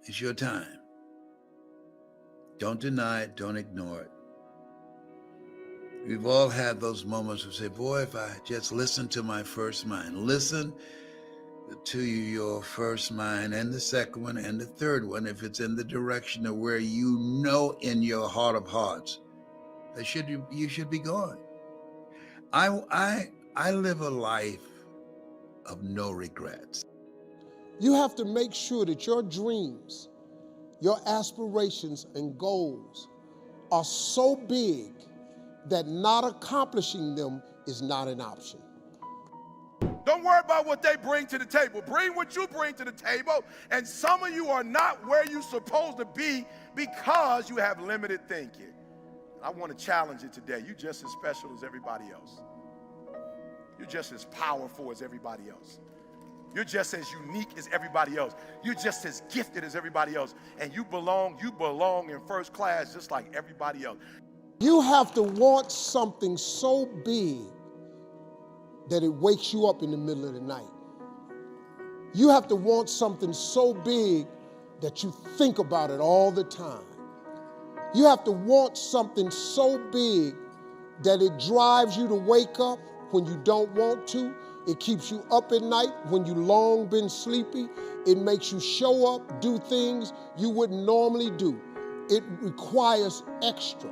It's your time. Don't deny it. Don't ignore it. We've all had those moments where we say, boy, if I just listen to my first mind. Listen to your first mind and the second one and the third one, if it's in the direction of where you know in your heart of hearts that you should be going. I live a life of no regrets. You have to make sure that your dreams, your aspirations and goals are so big that not accomplishing them is not an option. Don't worry about what they bring to the table. Bring what you bring to the table. And some of you are not where you're supposed to be because you have limited thinking. I want to challenge you today. You're just as special as everybody else. You're just as powerful as everybody else. You're just as unique as everybody else. You're just as gifted as everybody else. And you belong in first class just like everybody else. You have to want something so big that it wakes you up in the middle of the night. You have to want something so big that you think about it all the time. You have to want something so big that it drives you to wake up when you don't want to. It keeps you up at night when you long been sleepy. It makes you show up, do things you wouldn't normally do. It requires extra.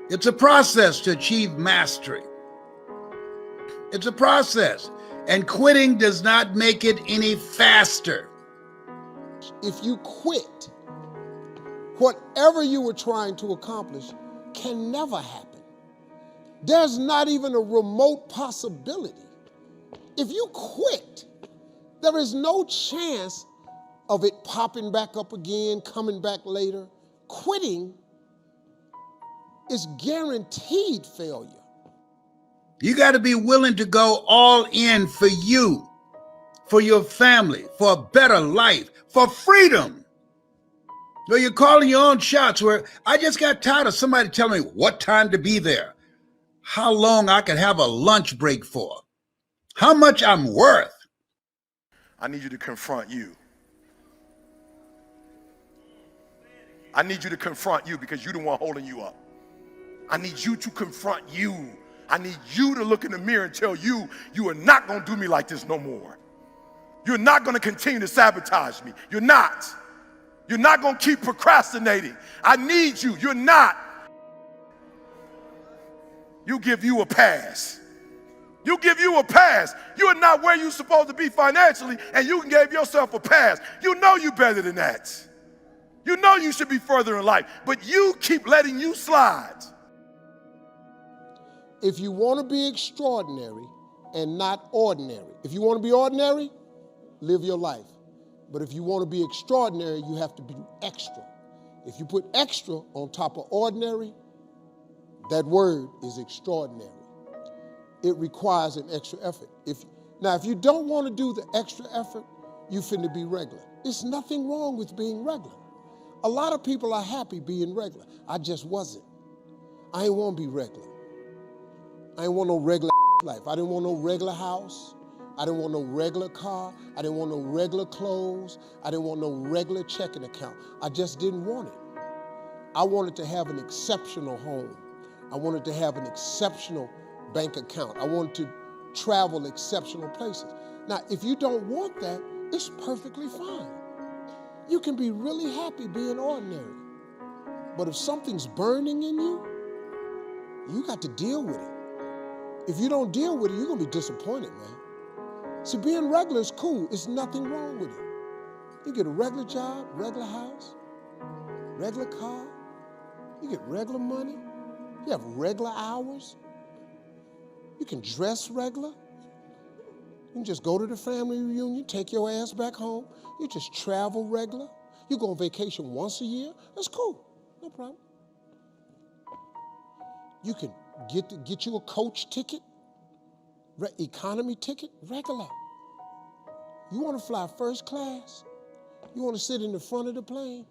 It's a process to achieve mastery. It's a process, and quitting does not make it any faster. If you quit, whatever you were trying to accomplish can never happen. There's not even a remote possibility. If you quit, there is no chance of it popping back up again, coming back later. Quitting is guaranteed failure. You got to be willing to go all in for you, for your family, for a better life, for freedom. So you're calling your own shots where I just got tired of somebody telling me what time to be there, how long I could have a lunch break for, how much I'm worth. I need you to confront you. I need you to confront you because you're the one holding you up. I need you to confront you. I need you to look in the mirror and tell you, you are not going to do me like this no more. You're not going to continue to sabotage me. You're not. You're not going to keep procrastinating. I need you. You're not. You give you a pass. You give you a pass. You are not where you're supposed to be financially, and you can give yourself a pass. You know you're better than that. You know you should be further in life, but you keep letting you slide. If you want to be extraordinary and not ordinary, if you want to be ordinary, live your life. But if you want to be extraordinary, you have to be extra. If you put extra on top of ordinary, that word is extraordinary. It requires an extra effort. If you don't want to do the extra effort, you finna be regular. There's nothing wrong with being regular. A lot of people are happy being regular. I just wasn't. I ain't want to be regular. I didn't want no regular life. I didn't want no regular house. I didn't want no regular car. I didn't want no regular clothes. I didn't want no regular checking account. I just didn't want it. I wanted to have an exceptional home. I wanted to have an exceptional bank account. I wanted to travel exceptional places. Now, if you don't want that, it's perfectly fine. You can be really happy being ordinary. But if something's burning in you, you got to deal with it. If you don't deal with it, you're going to be disappointed, man. See, being regular is cool. There's nothing wrong with it. You get a regular job, regular house, regular car. You get regular money. You have regular hours. You can dress regular. You can just go to the family reunion, take your ass back home. You just travel regular. You go on vacation once a year. That's cool. No problem. You can get you a coach ticket, economy ticket, regular. You want to fly first class? You want to sit in the front of the plane?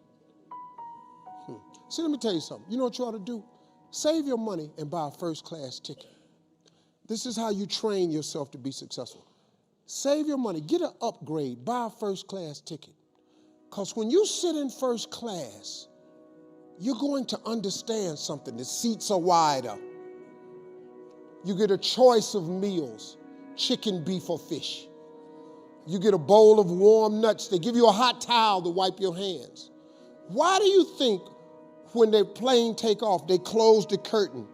See, let me tell you something. You know what you ought to do? Save your money and buy a first class ticket. This is how you train yourself to be successful. Save your money, get an upgrade, buy a first class ticket. Because when you sit in first class, you're going to understand something. The seats are wider. You get a choice of meals, chicken, beef, or fish. You get a bowl of warm nuts. They give you a hot towel to wipe your hands. Why do you think when the plane take off, they close the curtain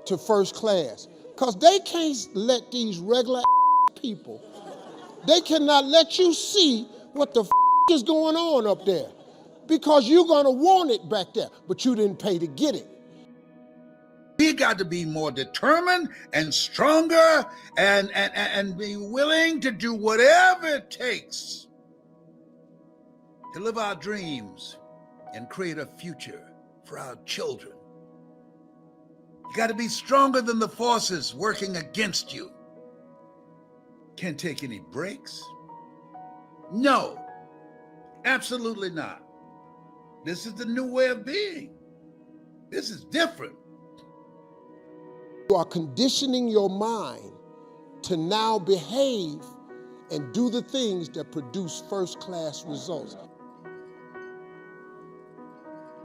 to first class? Because they can't let these regular people, they cannot let you see what the is going on up there. Because you're going to want it back there, but you didn't pay to get it. We got to be more determined and stronger and be willing to do whatever it takes to live our dreams and create a future for our children. You got to be stronger than the forces working against you. Can't take any breaks. No, absolutely not. This is the new way of being. This is different. You are conditioning your mind to now behave and do the things that produce first-class results.